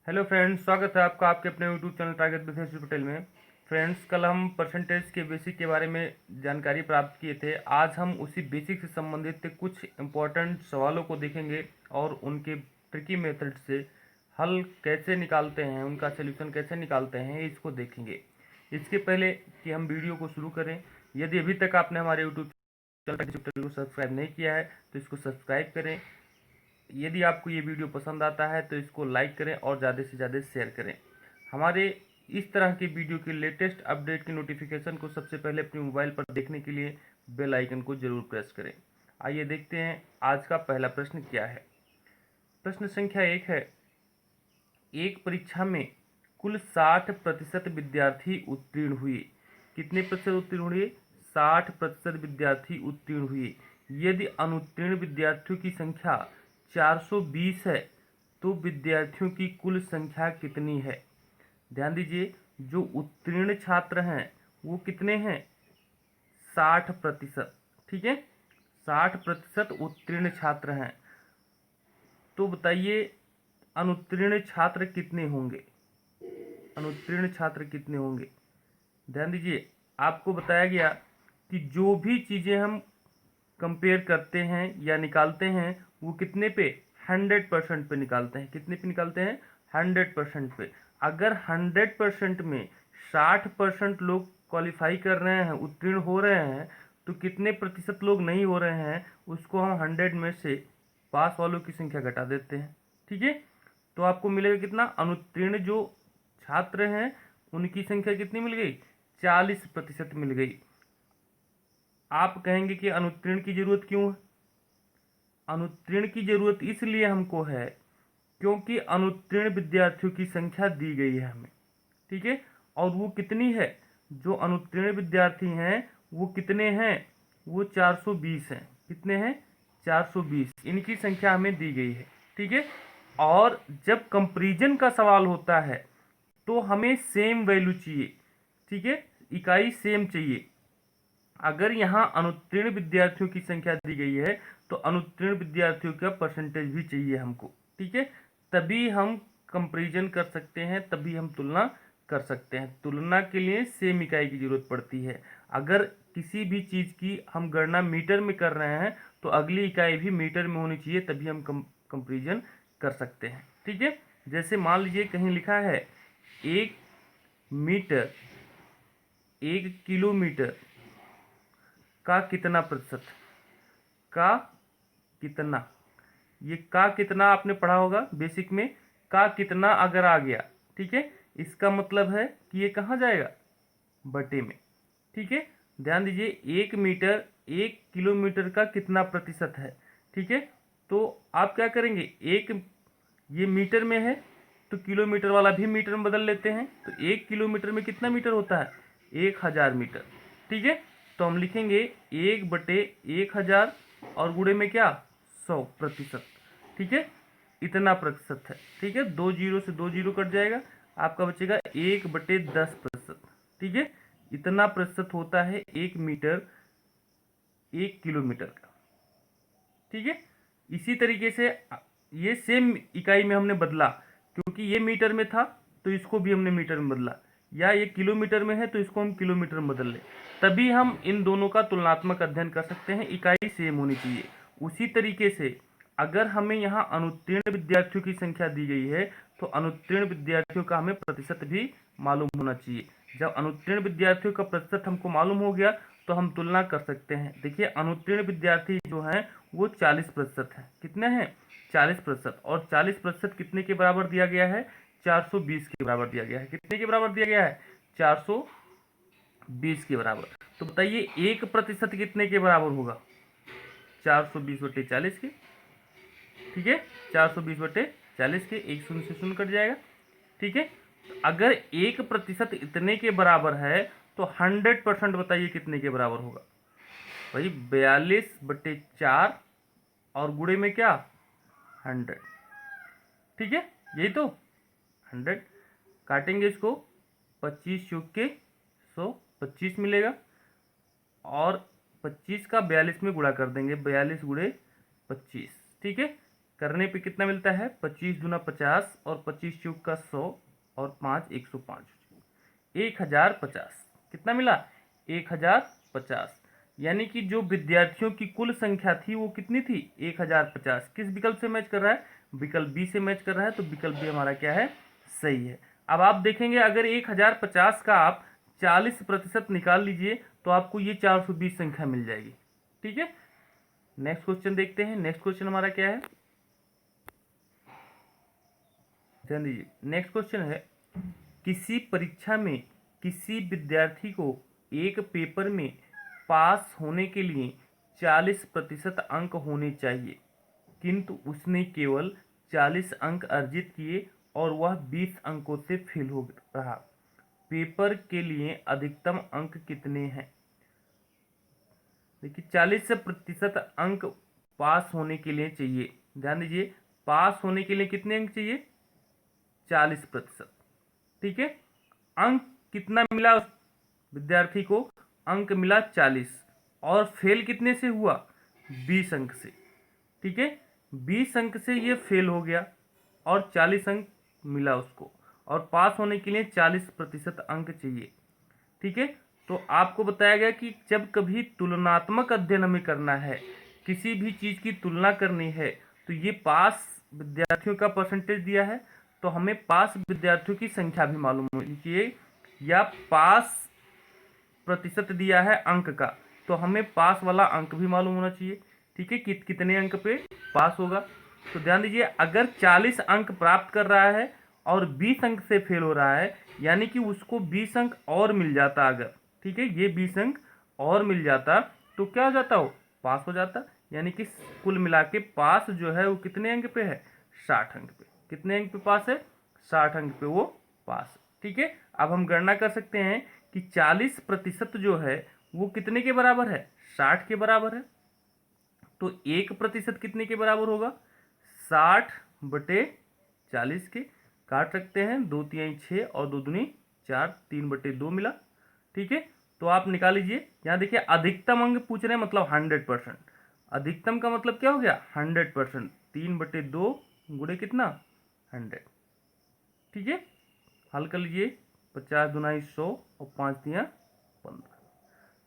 Hello friends, स्वागत है आपका आपके अपने YouTube channel target business Patel में। फ्रेंड्स, कल हम परसेंटेज के बेसिक के बारे में जानकारी प्राप्त किए थे। आज हम उसी बेसिक से संबंधित कुछ इम्पोर्टेंट सवालों को देखेंगे और उनके ट्रिकी मेथड से हल कैसे निकालते हैं, उनका सोल्यूशन कैसे निकालते हैं, इसको देखेंगे। इसके पहले कि हम वीडियो को शुरू करें, यदि अभी तक आपने हमारे यूट्यूब चैनल को सब्सक्राइब नहीं किया है तो इसको सब्सक्राइब करें। यदि आपको ये वीडियो पसंद आता है तो इसको लाइक करें और ज़्यादा से ज़्यादा शेयर करें। हमारे इस तरह के वीडियो के लेटेस्ट अपडेट की नोटिफिकेशन को सबसे पहले अपने मोबाइल पर देखने के लिए बेल आइकन को जरूर प्रेस करें। आइए देखते हैं आज का पहला प्रश्न क्या है। प्रश्न संख्या 1 है, एक परीक्षा में कुल 60% विद्यार्थी उत्तीर्ण हुए। कितने प्रतिशत उत्तीर्ण हुए? 60% विद्यार्थी उत्तीर्ण हुए। यदि अनुत्तीर्ण विद्यार्थियों की संख्या 420 है तो विद्यार्थियों की कुल संख्या कितनी है? ध्यान दीजिए, जो उत्तीर्ण छात्र हैं वो कितने हैं? 60%। ठीक है, 60% उत्तीर्ण छात्र हैं। तो बताइए अनुत्तीर्ण छात्र कितने होंगे? अनुत्तीर्ण छात्र कितने होंगे? ध्यान दीजिए, आपको बताया गया कि जो भी चीज़ें हम कंपेयर करते हैं या निकालते हैं वो कितने पे? 100% पे निकालते हैं। कितने पे निकालते हैं? 100% पे। अगर 100% में 60% लोग क्वालिफाई कर रहे हैं, उत्तीर्ण हो रहे हैं, तो कितने प्रतिशत लोग नहीं हो रहे हैं उसको हम 100 में से पास वालों की संख्या घटा देते हैं। ठीक है, तो आपको मिलेगा कितना? अनुत्तीर्ण जो छात्र हैं उनकी संख्या कितनी मिल गई? 40% मिल गई। आप कहेंगे कि अनुत्तीर्ण की जरूरत क्यों है? अनुत्तीर्ण की जरूरत इसलिए हमको है क्योंकि अनुत्तीर्ण विद्यार्थियों की संख्या दी गई है हमें। ठीक है, और वो कितनी है? जो अनुत्तीर्ण विद्यार्थी हैं वो कितने हैं? वो 420 हैं। कितने हैं? 420। इनकी संख्या हमें दी गई है। ठीक है, और जब कंपैरिजन का सवाल होता है तो हमें सेम वैल्यू चाहिए। ठीक है, इकाई सेम चाहिए। अगर यहाँ अनुत्तीर्ण विद्यार्थियों की संख्या दी गई है तो अनुत्तीर्ण विद्यार्थियों का परसेंटेज भी चाहिए हमको। ठीक है, तभी हम कंपैरिजन कर सकते हैं, तभी हम तुलना कर सकते हैं। तुलना के लिए सेम इकाई की जरूरत पड़ती है। अगर किसी भी चीज़ की हम गणना मीटर में कर रहे हैं तो अगली इकाई भी मीटर में होनी चाहिए, तभी हम कंपैरिजन कर सकते हैं। ठीक है, जैसे मान लीजिए कहीं लिखा है 1 मीटर 1 किलोमीटर का कितना प्रतिशत? का कितना, ये का कितना आपने पढ़ा होगा बेसिक में। का कितना अगर आ गया, ठीक है, इसका मतलब है कि ये कहाँ जाएगा? बटे में। ठीक है, ध्यान दीजिए, 1 मीटर 1 किलोमीटर का कितना प्रतिशत है? ठीक है, तो आप क्या करेंगे, एक ये मीटर में है तो किलोमीटर वाला भी मीटर में बदल लेते हैं। तो 1 किलोमीटर में कितना मीटर होता है? 1000 मीटर। ठीक है, तो हम लिखेंगे 1/1000 और गुणे में क्या? 100%। ठीक है, इतना प्रतिशत है। ठीक है, 2 जीरो से 2 जीरो कट जाएगा, आपका बचेगा 1/10%। ठीक है, इतना प्रतिशत होता है 1 मीटर 1 किलोमीटर का। ठीक है, इसी तरीके से ये सेम इकाई में हमने बदला, क्योंकि ये मीटर में था तो इसको भी हमने मीटर में बदला, या ये किलोमीटर में है तो इसको हम किलोमीटर में बदल लें, तभी हम इन दोनों का तुलनात्मक अध्ययन कर सकते हैं। इकाई सेम होनी चाहिए। उसी तरीके से अगर हमें यहाँ अनुत्तीर्ण विद्यार्थियों की संख्या दी गई है तो अनुत्तीर्ण विद्यार्थियों का हमें प्रतिशत भी मालूम होना चाहिए। जब अनुत्तीर्ण विद्यार्थियों का प्रतिशत हमको मालूम हो गया तो हम तुलना कर सकते हैं। देखिए, अनुत्तीर्ण विद्यार्थी जो हैं वो 40% है। कितने हैं? 40%। और 40% कितने के बराबर दिया गया है? 420 के बराबर दिया गया है। कितने के बराबर दिया गया है? 420 के बराबर। तो बताइए 1% कितने के बराबर होगा? 420/40 के। ठीक है, 420/40 के, एक शून्य से शून्य कट जाएगा। ठीक है, अगर 1% इतने के बराबर है तो 100% बताइए कितने के बराबर होगा? भाई 42/4 और गुणे में क्या? 100। ठीक है, यही तो 100। काटेंगे इसको, 25 चौक के 100, 25 मिलेगा, और 25 का 42 में गुणा कर देंगे, 42 गुणे 25। ठीक है, करने पे कितना मिलता है, 25 दूना 50 और 25 चौक का 100 और 5 105, 1050। कितना मिला, 1050। यानी कि जो विद्यार्थियों की कुल संख्या थी वो कितनी थी, 1050। किस विकल्प से मैच कर रहा है, विकल्प बी से मैच कर रहा है, तो विकल्प बी हमारा क्या है, सही है। अब आप देखेंगे अगर 1050 का आप 40% निकाल लीजिए तो आपको ये 420 संख्या मिल जाएगी। ठीक है, नेक्स्ट क्वेश्चन देखते हैं। नेक्स्ट क्वेश्चन हमारा क्या है, ध्यान दीजिए। नेक्स्ट क्वेश्चन है, किसी परीक्षा में किसी विद्यार्थी को एक पेपर में पास होने के लिए 40% अंक होने चाहिए, किंतु उसने केवल 40 अंक अर्जित किए और वह 20 अंकों से फेल हो रहा। पेपर के लिए अधिकतम अंक कितने हैं। देखिए 40% अंक पास होने के लिए चाहिए। ध्यान दीजिए, पास होने के लिए कितने अंक चाहिए, 40%। ठीक है, अंक कितना मिला उस विद्यार्थी को, अंक मिला 40 और फेल कितने से हुआ, 20 अंक से। ठीक है, 20 अंक से ये फेल हो गया और 40 अंक मिला उसको, और पास होने के लिए 40% अंक चाहिए। ठीक है, तो आपको बताया गया कि जब कभी तुलनात्मक अध्ययन हमें करना है, किसी भी चीज़ की तुलना करनी है, तो ये पास विद्यार्थियों का परसेंटेज दिया है तो हमें पास विद्यार्थियों की संख्या भी मालूम होनी चाहिए, या पास प्रतिशत दिया है अंक का तो हमें पास वाला अंक भी मालूम होना चाहिए। ठीक है, कितने अंक पे पास होगा। तो ध्यान दीजिए, अगर 40 अंक प्राप्त कर रहा है और 20 अंक से फेल हो रहा है, यानी कि उसको 20 अंक और मिल जाता अगर, ठीक है, ये 20 अंक और मिल जाता तो क्या हो जाता, वो पास हो जाता। यानी कि कुल मिला के पास जो है वो कितने अंक पे है, 60 अंक पे। कितने अंक पे पास है, 60 अंक पे वो पास। ठीक है, अब हम गणना कर सकते हैं कि 40% जो है वो कितने के बराबर है, 60 के बराबर है। तो 1% कितने के बराबर होगा, 60/40 के। काट सकते हैं, 2 3 6 और 2 दूनी 4, 3/2 मिला। ठीक है, तो आप निकाल लीजिए। यहाँ देखिए अधिकतम अंक पूछ रहे हैं, मतलब 100%। अधिकतम का मतलब क्या हो गया, 100%। 3/2 गुणे कितना, 100। ठीक है, हल कर लीजिए, 50 दूना 100 और 5 दिया 15,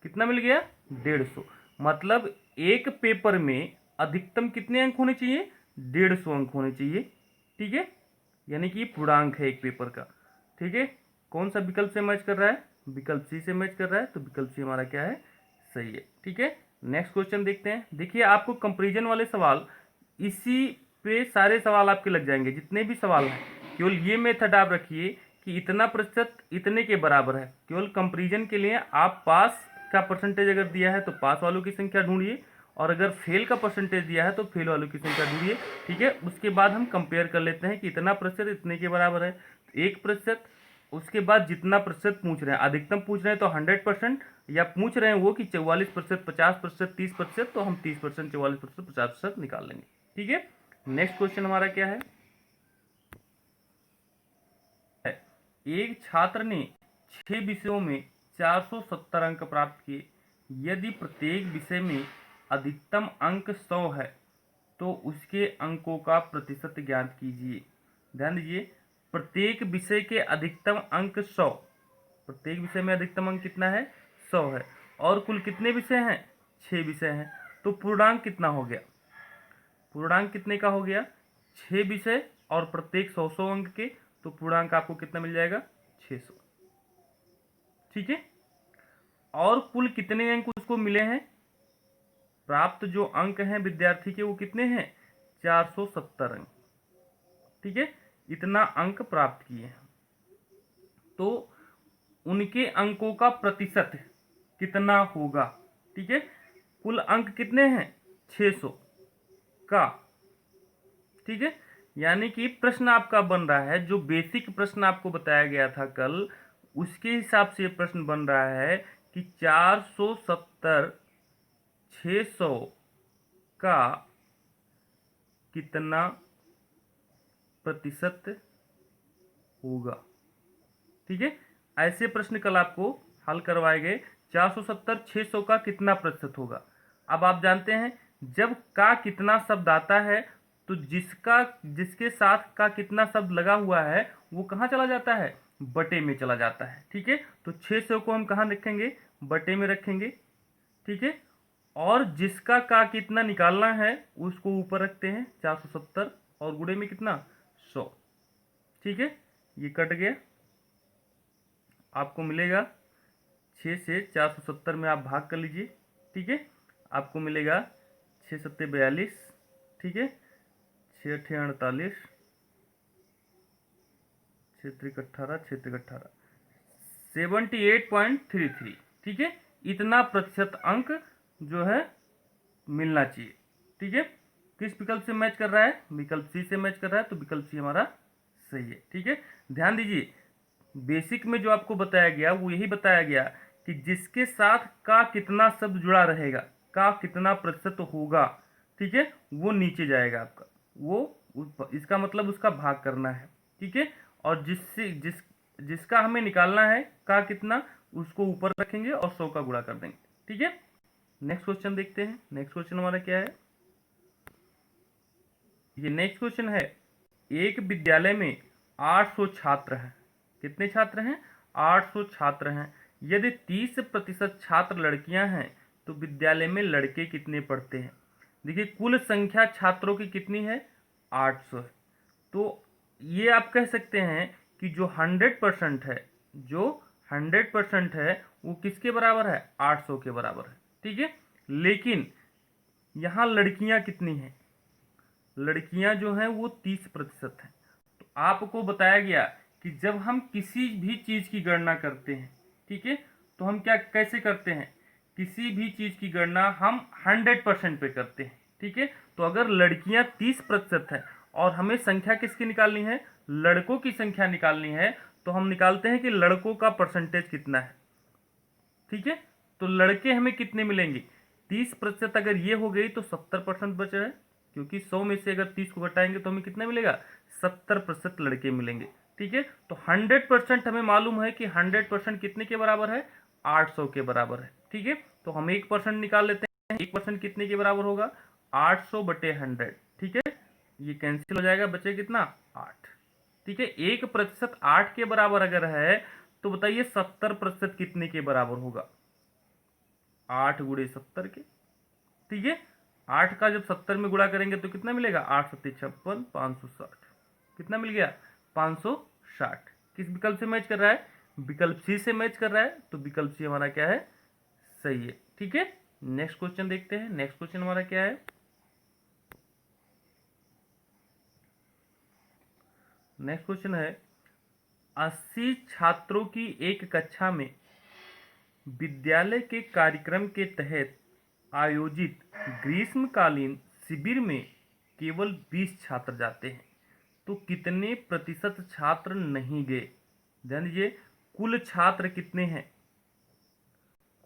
कितना मिल गया, 150। मतलब एक पेपर में अधिकतम कितने अंक होने चाहिए, 150 अंक होने चाहिए। ठीक है, यानी कि पूर्णांक है एक पेपर का। ठीक है, कौन सा विकल्प से मैच कर रहा है, विकल्प सी से मैच कर रहा है, तो विकल्प सी हमारा क्या है, सही है। ठीक है, नेक्स्ट क्वेश्चन देखते हैं। देखिए आपको कंपेरिजन वाले सवाल, इसी पे सारे सवाल आपके लग जाएंगे जितने भी सवाल हैं। केवल ये मेथड आप रखिए कि इतना प्रतिशत इतने के बराबर है। केवल कंपेरिजन के लिए आप पास का परसेंटेज अगर दिया है तो पास वालों की संख्या ढूंढिए, और अगर फेल का परसेंटेज दिया है तो फेल वालों की संख्या ढूंढिए। ठीक है, उसके बाद हम कंपेयर कर लेते हैं कि इतना प्रतिशत इतने के बराबर है, 1%। उसके बाद जितना प्रतिशत पूछ रहे हैं, अधिकतम पूछ रहे हैं तो 100%, या पूछ रहे हैं वो कि 44%, 50%, 30%, तो हम 30%, 44%, 50% निकाल लेंगे। ठीक है, नेक्स्ट क्वेश्चन हमारा क्या है, एक छात्र ने 6 विषयों में 470 अंक प्राप्त किए। यदि प्रत्येक विषय में अधिकतम अंक 100 है तो उसके अंकों का प्रतिशत ज्ञात कीजिए। ध्यान दीजिए, प्रत्येक विषय के अधिकतम अंक 100, प्रत्येक विषय में अधिकतम अंक कितना है, 100 है, और कुल कितने विषय हैं, 6 विषय हैं। तो पूर्णांक कितना हो गया, पूर्णांक कितने का हो गया, 6 विषय और प्रत्येक 100 अंक के, तो पूर्णांक आपको कितना मिल जाएगा, 600। ठीक है, और कुल कितने अंक उसको मिले हैं, प्राप्त जो अंक हैं विद्यार्थी के वो कितने हैं, 470 अंक। ठीक है, इतना अंक प्राप्त किए हैं, तो उनके अंकों का प्रतिशत कितना होगा। ठीक है, कुल अंक कितने हैं, 600 का। ठीक है, यानी कि प्रश्न आपका बन रहा है, जो बेसिक प्रश्न आपको बताया गया था कल, उसके हिसाब से प्रश्न बन रहा है कि 470 600 का कितना प्रतिशत होगा। ठीक है, ऐसे प्रश्न कल आपको हल करवाए गए, 470 600 का कितना प्रतिशत होगा। अब आप जानते हैं जब का कितना शब्द आता है तो जिसके साथ का कितना शब्द लगा हुआ है वो कहाँ चला जाता है, बटे में चला जाता है। ठीक है, तो 600 को हम कहाँ रखेंगे, बटे में रखेंगे। ठीक है, और जिसका का कितना निकालना है उसको ऊपर रखते हैं 470 और गुणे में कितना 100। ठीक है, ये कट गया, आपको मिलेगा 6 से 470 में आप भाग कर लीजिए। ठीक है, आपको मिलेगा 6 सत्ते 42। ठीक है, 6 अठे 48, 6 त्रिक 18, 6 त्रिक 18, 78.33। ठीक है, इतना प्रतिशत अंक जो है मिलना चाहिए। ठीक है, किस विकल्प से मैच कर रहा है, विकल्प सी से मैच कर रहा है, तो विकल्प सी हमारा सही है। ठीक है, ध्यान दीजिए, बेसिक में जो आपको बताया गया वो यही बताया गया कि जिसके साथ का कितना शब्द जुड़ा रहेगा, का कितना प्रतिशत होगा, ठीक है, वो नीचे जाएगा आपका, वो इसका मतलब उसका भाग करना है। ठीक है, और जिसका हमें निकालना है का कितना, उसको ऊपर रखेंगे और 100 का गुणा कर देंगे। ठीक है, नेक्स्ट क्वेश्चन देखते हैं। नेक्स्ट क्वेश्चन हमारा क्या है, ये नेक्स्ट क्वेश्चन है, एक विद्यालय में 800 छात्र हैं। कितने छात्र हैं, 800 छात्र हैं। यदि 30% छात्र लड़कियां हैं तो विद्यालय में लड़के कितने पढ़ते हैं। देखिए, कुल संख्या छात्रों की कितनी है, 800 है। तो ये आप कह सकते हैं कि जो 100% है, जो 100% है वो किसके बराबर है, 800 के बराबर है। ठीक है, लेकिन यहाँ लड़कियां कितनी हैं, लड़कियां जो हैं वो 30% हैं। तो आपको बताया गया कि जब हम किसी भी चीज की गणना करते हैं, ठीक है, तो हम क्या कैसे करते हैं, किसी भी चीज की गणना हम 100% पे करते हैं। ठीक है, तो अगर लड़कियां 30% है और हमें संख्या किसकी निकालनी है, लड़कों की संख्या निकालनी है, तो हम निकालते हैं कि लड़कों का परसेंटेज कितना है। ठीक है, तो लड़के हमें कितने मिलेंगे, 30% अगर ये हो गई तो 70% बच रहा है, क्योंकि 100 में से अगर 30 को घटाएंगे तो हमें कितना मिलेगा, 70% लड़के मिलेंगे। ठीक है, तो 100% हमें मालूम है कि 100% कितने के बराबर है, 800 के बराबर है। ठीक है, तो हम 1% निकाल लेते हैं, 1% कितने के बराबर होगा, 800 बटे 100। ठीक है, ये कैंसिल हो जाएगा, बचे कितना, 8। ठीक है, 1% 8 के बराबर अगर है तो बताइए 70% कितने के बराबर होगा, 8 गुणे 70 के। ठीक है, 8 का जब 70 में गुणा करेंगे तो कितना मिलेगा, 8 सत्ते 56, 560। कितना मिल गया, 560। किस विकल्प से मैच कर रहा है, विकल्प सी से मैच कर रहा है, तो विकल्प सी हमारा क्या है, सही है। ठीक है, नेक्स्ट क्वेश्चन देखते हैं। नेक्स्ट क्वेश्चन हमारा क्या है, नेक्स्ट क्वेश्चन है, 80 छात्रों की एक कक्षा में विद्यालय के कार्यक्रम के तहत आयोजित ग्रीष्मकालीन शिविर में केवल 20 छात्र जाते हैं, तो कितने प्रतिशत छात्र नहीं गए। ध्यान दीजिए, कुल छात्र कितने हैं,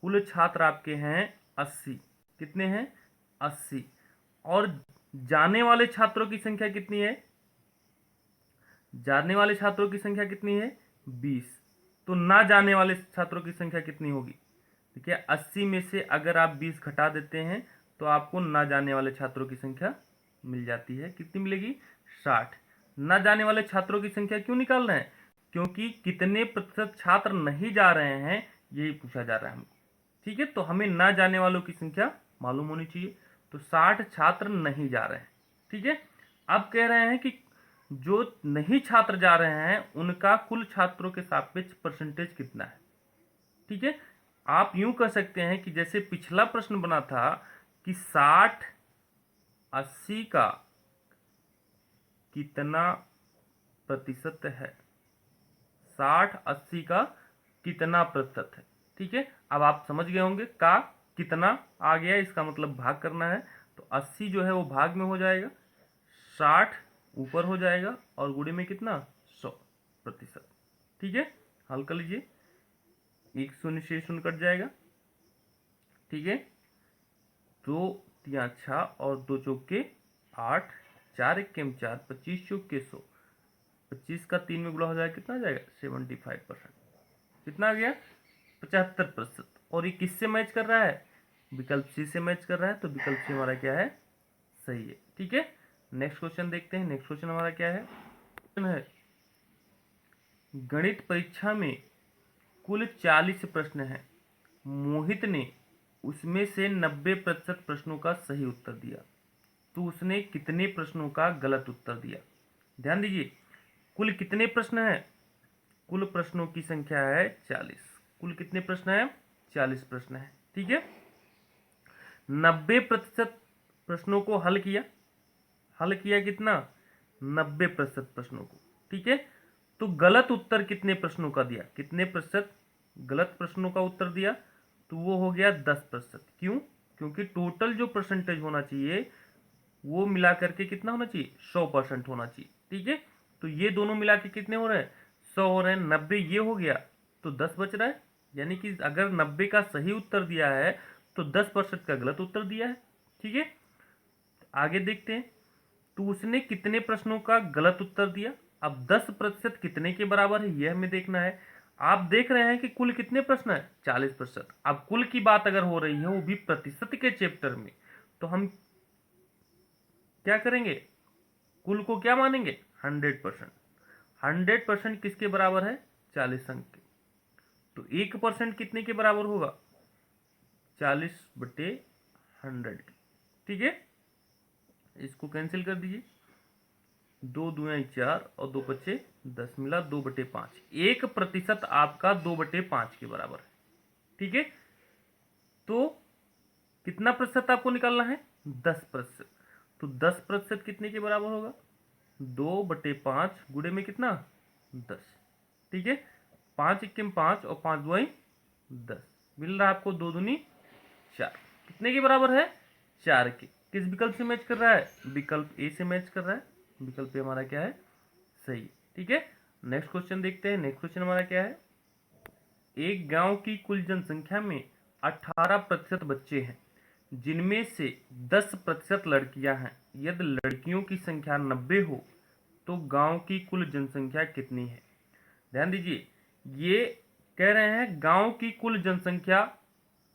कुल छात्र आपके हैं 80। कितने हैं, 80। और जाने वाले छात्रों की संख्या कितनी है, जाने वाले छात्रों की संख्या कितनी है, 20। तो ना जाने वाले छात्रों की संख्या कितनी होगी, देखिए 80 में से अगर आप 20 घटा देते हैं तो आपको ना जाने वाले छात्रों की संख्या मिल जाती है। कितनी मिलेगी, 60। ना जाने वाले छात्रों की संख्या क्यों निकाल रहे हैं, क्योंकि कितने प्रतिशत छात्र नहीं जा रहे हैं यही पूछा जा रहा है हमको। ठीक है, तो हमें ना जाने वालों की संख्या मालूम होनी चाहिए, तो 60 छात्र नहीं जा रहे हैं। ठीक है, अब कह रहे हैं कि जो नहीं छात्र जा रहे हैं उनका कुल छात्रों के सापेक्ष परसेंटेज कितना है। ठीक है, आप यूं कह सकते हैं कि जैसे पिछला प्रश्न बना था कि 60 80 का कितना प्रतिशत है, 60 80 का कितना प्रतिशत है। ठीक है, अब आप समझ गए होंगे का कितना आ गया, इसका मतलब भाग करना है, तो 80 जो है वो भाग में हो जाएगा, 60 ऊपर हो जाएगा और गुणे में कितना, 100%। ठीक है, हल कर लीजिए, 1 शून्य से शून्य कट जाएगा। ठीक है, 2 तिया 6 और 2 चौके 8, 4 इक्के 4, 25 चौके 100, 25 का 3 में गुणा हो जाएगा, कितना आ जाएगा, 75%। कितना आ गया, 75%। और ये किससे मैच कर रहा है, विकल्प सी से मैच कर रहा है, तो विकल्प सी हमारा क्या है, सही है। ठीक है, नेक्स्ट क्वेश्चन देखते हैं। नेक्स्ट क्वेश्चन हमारा क्या है? गणित परीक्षा में कुल 40 प्रश्न हैं। मोहित ने उसमें से 90% प्रश्नों का सही उत्तर दिया, तो उसने कितने प्रश्नों का गलत उत्तर दिया? ध्यान दीजिए, कुल कितने प्रश्न हैं? कुल प्रश्नों की संख्या है 40। कुल कितने प्रश्न हैं? 40 प्रश्न हैं। ठीक है, 90% प्रश्नों को हल किया। हल किया कितना? 90% प्रश्नों को। ठीक है, तो गलत उत्तर कितने प्रश्नों का दिया? कितने प्रतिशत गलत प्रश्नों का उत्तर दिया? तो वो हो गया 10%। क्यों? क्योंकि टोटल जो परसेंटेज होना चाहिए वो मिला करके कितना होना चाहिए? 100% होना चाहिए। ठीक है, तो ये दोनों मिला के कितने हो रहे हैं? 100 हो रहे हैं। 90 ये हो गया तो 10 बच रहा है। यानी कि अगर 90 का सही उत्तर दिया है तो 10% का गलत उत्तर दिया है। ठीक है, आगे देखते हैं। तो उसने कितने प्रश्नों का गलत उत्तर दिया? अब 10% कितने के बराबर है यह हमें देखना है। आप देख रहे हैं कि कुल कितने प्रश्न है? 40%। अब कुल की बात अगर हो रही है वो भी प्रतिशत के चैप्टर में, तो हम क्या करेंगे? कुल को क्या मानेंगे? 100%। 100% किसके बराबर है? 40 अंक के। तो 1% कितने के बराबर होगा? 40/100 की। ठीक है, इसको कैंसिल कर दीजिए। 2 दूनी 4 और 2 बचे 10, मिला 2/5। 1% आपका 2/5 के बराबर है। ठीक है, तो कितना प्रतिशत आपको निकालना है? 10%। तो 10% कितने के बराबर होगा? 2/5 गुणे में कितना? 10। ठीक है, 5 1 5 और 5 2 10, मिल रहा है आपको 2 दूनी 4। कितने के बराबर है? 4 के। किस विकल्प से मैच कर रहा है? विकल्प ए से मैच कर रहा है। विकल्प ए हमारा क्या है? सही। ठीक है, नेक्स्ट क्वेश्चन देखते हैं। नेक्स्ट क्वेश्चन हमारा क्या है? एक गांव की कुल जनसंख्या में 18% बच्चे हैं, जिनमें से 10% लड़कियां हैं। यदि लड़कियों की संख्या 90 हो तो गांव की कुल जनसंख्या कितनी है? ध्यान दीजिए, ये कह रहे हैं गांव की कुल जनसंख्या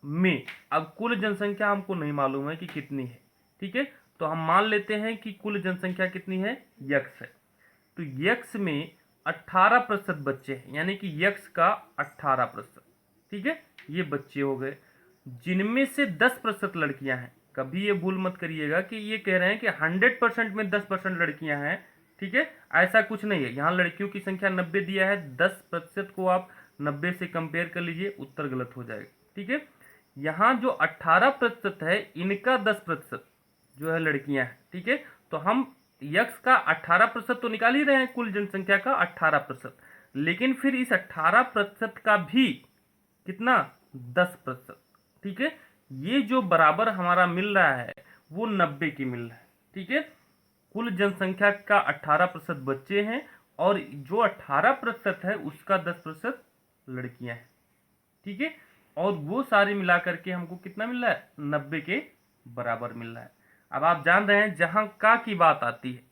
में। अब कुल जनसंख्या हमको नहीं मालूम है कि कितनी है। ठीक है, तो हम मान लेते हैं कि कुल जनसंख्या कितनी है? यक्स है। तो यक्स में 18% बच्चे हैं, यानी कि यक्स का 18%। ठीक है, ये बच्चे हो गए, जिनमें से 10% लड़कियां हैं। कभी ये भूल मत करिएगा कि ये कह रहे हैं कि 100% में 10% लड़कियां हैं। ठीक है, ऐसा कुछ नहीं है। यहाँ लड़कियों की संख्या 90 दिया है, 10% को आप 90 से कंपेयर कर लीजिए, उत्तर गलत हो जाएगा। ठीक है, यहाँ जो 18% है इनका 10% जो है लड़कियां हैं। ठीक है, तो हम यक्स का 18% तो निकाल ही रहे हैं, कुल जनसंख्या का 18%, लेकिन फिर इस 18% का भी कितना? 10%। ठीक है, ये जो बराबर हमारा मिल रहा है वो 90 की मिल रहा है। ठीक है, कुल जनसंख्या का 18% बच्चे हैं और जो 18% है उसका 10% लड़कियां हैं। ठीक है, और वो सारे मिला करके हमको कितना मिल रहा है? 90 के बराबर मिल रहा है। अब आप जान रहे हैं जहां का की बात आती है,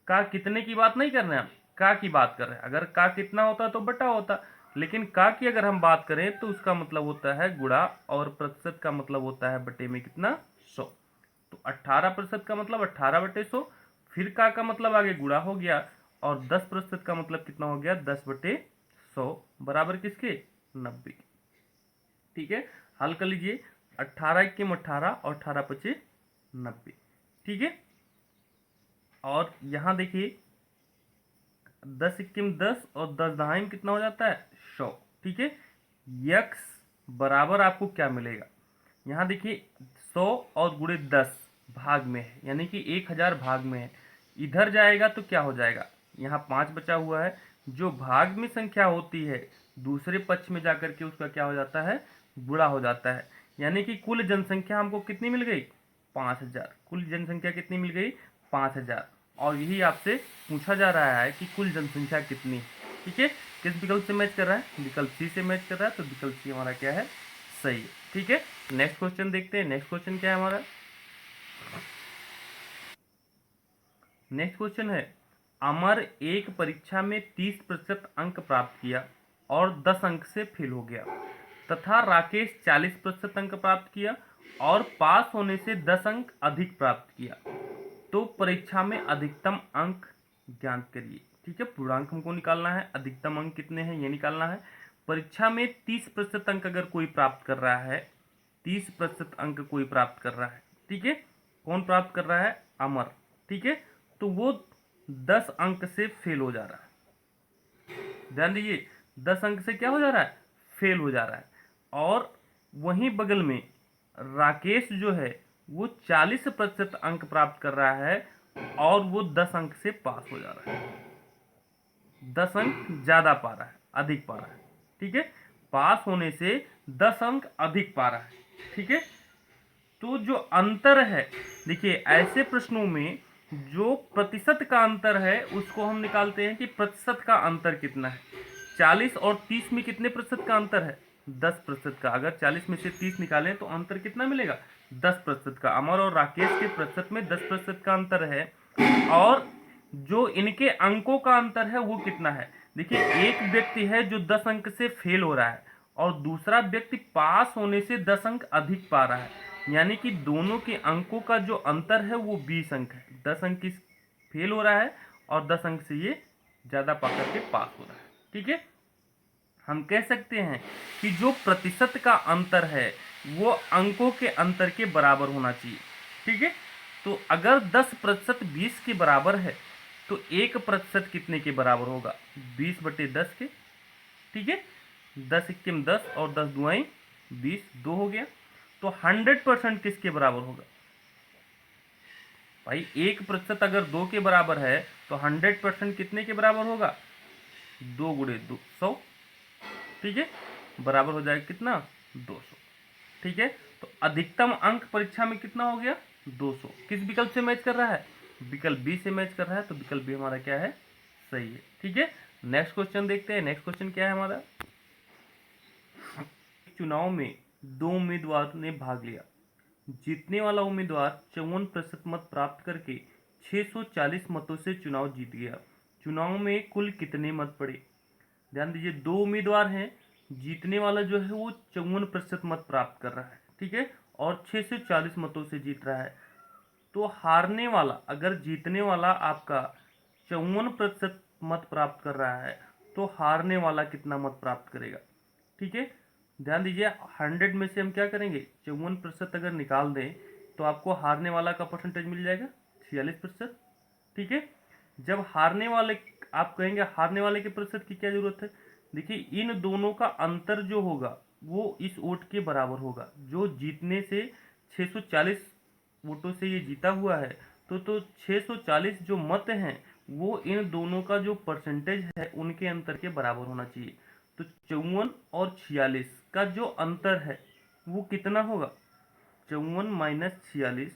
का कितने की बात नहीं कर रहे हैं हम, का की बात कर रहे हैं। अगर का कितना होता तो बटा होता, लेकिन का की अगर हम बात करें तो उसका मतलब होता है गुणा, और प्रतिशत का मतलब होता है बटे में कितना? 100। तो 18% का मतलब 18/100, फिर का मतलब आगे गुणा हो गया, और 10% का मतलब कितना हो गया? 10/100 बराबर किसके? 90 के। ठीक है, हल कर लीजिए। 18 1 18 और 18 5 90। ठीक है, और यहां देखिए 10 1 10 और 10 दहाई में कितना हो जाता है? 100। ठीक है, यक्स बराबर आपको क्या मिलेगा? यहाँ देखिए 100 और गुणे 10 भाग में है, यानी कि 1000 भाग में है। इधर जाएगा तो क्या हो जाएगा? यहाँ 5 बचा हुआ है। जो भाग में संख्या होती है दूसरे पक्ष में जाकर के उसका क्या हो जाता है? गुणा हो जाता है। यानी कि कुल जनसंख्या हमको कितनी मिल गई? 5000। कुल जनसंख्या कितनी मिल गई? 5000। और यही आपसे पूछा जा रहा है कि कुल जनसंख्या कितनी है। ठीक है, किस विकल्प से मैच कर रहा है? विकल्प सी से मैच कर रहा है, तो विकल्प सी हमारा क्या है? सही है। ठीक है, नेक्स्ट क्वेश्चन देखते हैं। नेक्स्ट क्वेश्चन क्या है हमारा? नेक्स्ट क्वेश्चन है, अमर एक परीक्षा में 30% अंक प्राप्त किया और 10 अंक से फेल हो गया, तथा राकेश 40% अंक प्राप्त किया और पास होने से 10 अंक अधिक प्राप्त किया। तो परीक्षा में अधिकतम अंक ज्ञात करिए। ठीक है, पूर्णांक हमको निकालना है, अधिकतम अंक कितने हैं ये निकालना है। परीक्षा में 30% अंक अगर कोई प्राप्त कर रहा है, 30% अंक कोई प्राप्त कर रहा है, ठीक है, कौन प्राप्त कर रहा है? अमर। ठीक है, तो वो 10 अंक से फेल हो जा रहा है। ध्यान दीजिए, 10 अंक से क्या हो जा रहा है? फेल हो जा रहा है। और वहीं बगल में राकेश जो है वो 40% अंक प्राप्त कर रहा है और वो 10 अंक से पास हो जा रहा है। 10 अंक ज्यादा पा रहा है, अधिक पा रहा है। ठीक है, पास होने से 10 अंक अधिक पा रहा है। ठीक है, तो जो अंतर है, देखिए ऐसे प्रश्नों में जो प्रतिशत का अंतर है उसको हम निकालते हैं कि प्रतिशत का अंतर कितना है। 40 और 30 में कितने प्रतिशत का अंतर है? 10% का। अगर 40 में से 30 निकालें तो अंतर कितना मिलेगा? 10% का। अमर और राकेश के प्रतिशत में 10% का अंतर है। और जो इनके अंकों का अंतर है वो कितना है? देखिए, एक व्यक्ति है जो 10 अंक से फेल हो रहा है और दूसरा व्यक्ति पास होने से 10 अंक अधिक पा रहा है। यानी कि दोनों के अंकों का जो अंतर है वो 20 अंक है। 10 अंक की फेल हो रहा है और 10 अंक से ये ज्यादा पा करके पास हो रहा है। ठीक है, हम कह सकते हैं कि जो प्रतिशत का अंतर है वो अंकों के अंतर के बराबर होना चाहिए। ठीक है, तो अगर 10% 20 के बराबर है तो 1% कितने के बराबर होगा? 20/10 के। ठीक है, 10 इक्के में 10 और 10 दुआई 20, 2 हो गया। तो 100% किसके बराबर होगा भाई? 1% अगर 2 के बराबर है तो 100% कितने के बराबर होगा? 2 गुणे 2 100। ठीक है, बराबर हो जाएगा कितना? 200। ठीक है, तो अधिकतम अंक परीक्षा में कितना हो गया? 200। किस विकल्प से मैच कर रहा है? विकल्प बी से मैच कर रहा है, तो विकल्प बी हमारा क्या है? सही है। ठीक है, नेक्स्ट क्वेश्चन देखते हैं। नेक्स्ट क्वेश्चन क्या है हमारा? चुनाव में 2 उम्मीदवार ने भाग लिया। जीतने वाला उम्मीदवार 54% मत प्राप्त करके 640 मतों से चुनाव जीत गया। चुनाव में कुल कितने मत पड़े? ध्यान दीजिए, 2 उम्मीदवार हैं, जीतने वाला जो है वो 54% मत प्राप्त कर रहा है। ठीक है, और 640 मतों से जीत रहा है। तो हारने वाला, अगर जीतने वाला आपका 54% मत प्राप्त कर रहा है तो हारने वाला कितना मत प्राप्त करेगा? ठीक है, ध्यान दीजिए, 100 में से हम क्या करेंगे? 54% अगर निकाल दें तो आपको हारने वाला का परसेंटेज मिल जाएगा 46%। ठीक है, जब हारने वाले, आप कहेंगे हारने वाले के प्रतिशत की क्या जरूरत है? देखिए, इन दोनों का अंतर जो होगा वो इस वोट के बराबर होगा। जो जीतने से 640 वोटों से ये जीता हुआ है, तो 640 जो मत हैं वो इन दोनों का जो परसेंटेज है उनके अंतर के बराबर होना चाहिए। तो 54 और 46 का जो अंतर है वो कितना होगा? 54 माइनस 46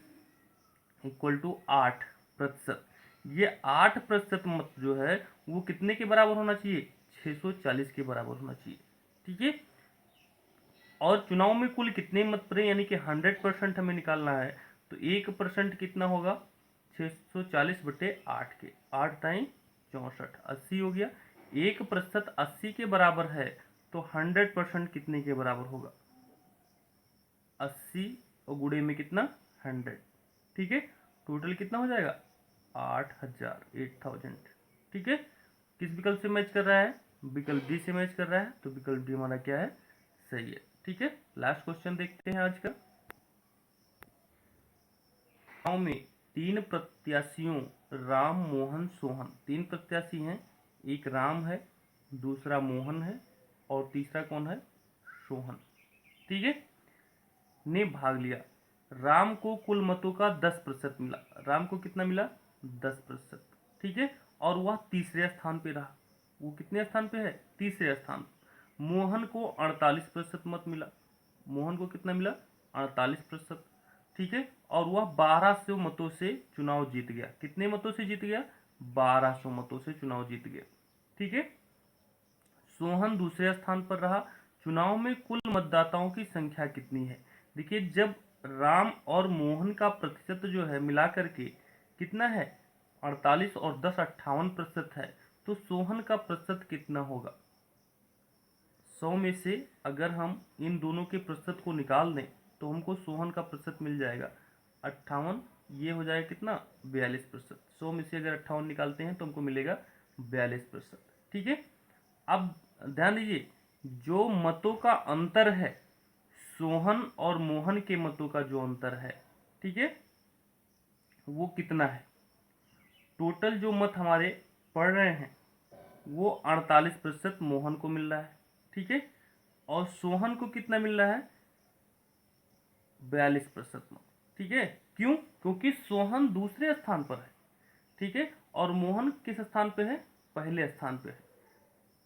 इक्वल टू 8%। ये 8% मत जो है वो कितने के बराबर होना चाहिए? 640 के बराबर होना चाहिए। ठीक है, और चुनाव में कुल कितने मत पड़े, यानी कि 100% हमें निकालना है। तो 1% कितना होगा? 640/8 के, 8 टाइम 64, 80 हो गया। 1% 80 के बराबर है तो 100% कितने के बराबर होगा? 80 और गुणे में कितना? 100। ठीक है, टोटल कितना हो जाएगा? 8000, 8000। ठीक है, किस विकल्प से मैच कर रहा है? विकल्प डी से मैच कर रहा है, तो विकल्प डी हमारा क्या है? सही है। ठीक है, लास्ट क्वेश्चन देखते हैं आज का। गांव में 3 प्रत्याशियों, राम, मोहन, सोहन, 3 प्रत्याशी हैं। एक राम है, दूसरा मोहन है और तीसरा कौन है? सोहन। ठीक है, ने भाग लिया। राम को कुल मतों का 10% मिला। राम को कितना मिला? 10%। ठीक है, और वह तीसरे स्थान पे रहा। वो कितने स्थान पे है? तीसरे स्थान। मोहन को 48% मत मिला। मोहन को कितना मिला? 48%। ठीक है, और वह 1200 मतों से चुनाव जीत गया। कितने मतों से जीत गया? 1200 मतों से चुनाव जीत गया। ठीक है, सोहन दूसरे स्थान पर रहा। चुनाव में कुल मतदाताओं की संख्या कितनी है? देखिए, जब राम और मोहन का प्रतिशत जो है मिला करके कितना है? 48 और 10 58% है। तो सोहन का प्रतिशत कितना होगा? 100 में से अगर हम इन दोनों के प्रतिशत को निकाल दें तो हमको सोहन का प्रतिशत मिल जाएगा 58 ये हो जाएगा कितना 42%। 100 में से अगर 58 निकालते हैं तो हमको मिलेगा 42%। ठीक है, अब ध्यान दीजिए, जो मतों का अंतर है, सोहन और मोहन के मतों का जो अंतर है, ठीक है, वो कितना है। टोटल जो मत हमारे पड़ रहे हैं वो 48% मोहन को मिल रहा है, ठीक है, और सोहन को कितना मिल रहा है 42% मत, ठीक है। क्यों? क्योंकि सोहन दूसरे स्थान पर है, ठीक है, और मोहन किस स्थान पे है, पहले स्थान पे है।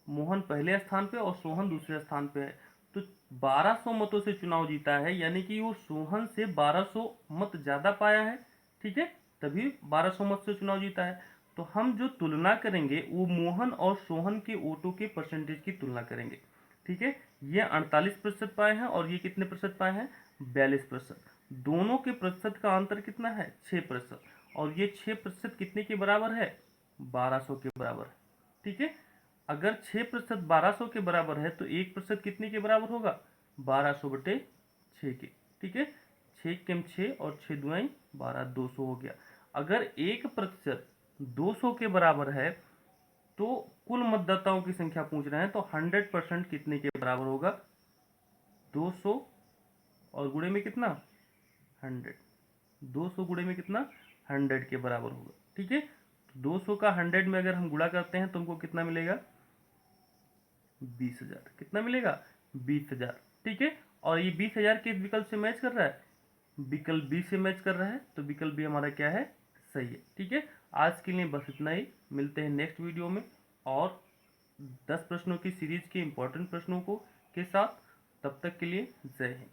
मोहन पहले स्थान पे और सोहन दूसरे स्थान पे है। तो 1200 मतों से चुनाव जीता है, यानी कि वो सोहन से 1200 मत ज्यादा पाया है, ठीक है, तभी 1200 मत से चुनाव जीता है। तो हम जो तुलना करेंगे वो मोहन और सोहन के वोटों के परसेंटेज की तुलना करेंगे, ठीक है। ये 48% पाए हैं और ये कितने प्रतिशत पाए हैं 42%। दोनों के प्रतिशत का अंतर कितना है 6%, और ये 6% कितने के बराबर है 1200 के बराबर है, ठीक है। अगर 6% 1200 के बराबर है तो 1% कितने के बराबर होगा 1200/6 के, ठीक है। 6 कम 6 और 6 दुआई 12, 200 हो गया। अगर 1% 200 के बराबर है तो कुल मतदाताओं की संख्या पूछ रहे हैं, तो 100% कितने के बराबर होगा 200 और गुणे में कितना 100, 200 गुणे में कितना 100 के बराबर होगा, ठीक है। 200 का 100 में अगर हम गुणा करते हैं तो हमको कितना मिलेगा 20,000। कितना मिलेगा 20,000, ठीक है। और ये 20,000 किस विकल्प से मैच कर रहा है, विकल्प बी से मैच कर रहा है, तो विकल्प बी हमारा क्या है सही है, ठीक है। आज के लिए बस इतना ही, मिलते हैं नेक्स्ट वीडियो में और 10 प्रश्नों की सीरीज के इंपॉर्टेंट प्रश्नों को के साथ। तब तक के लिए जय हिंद।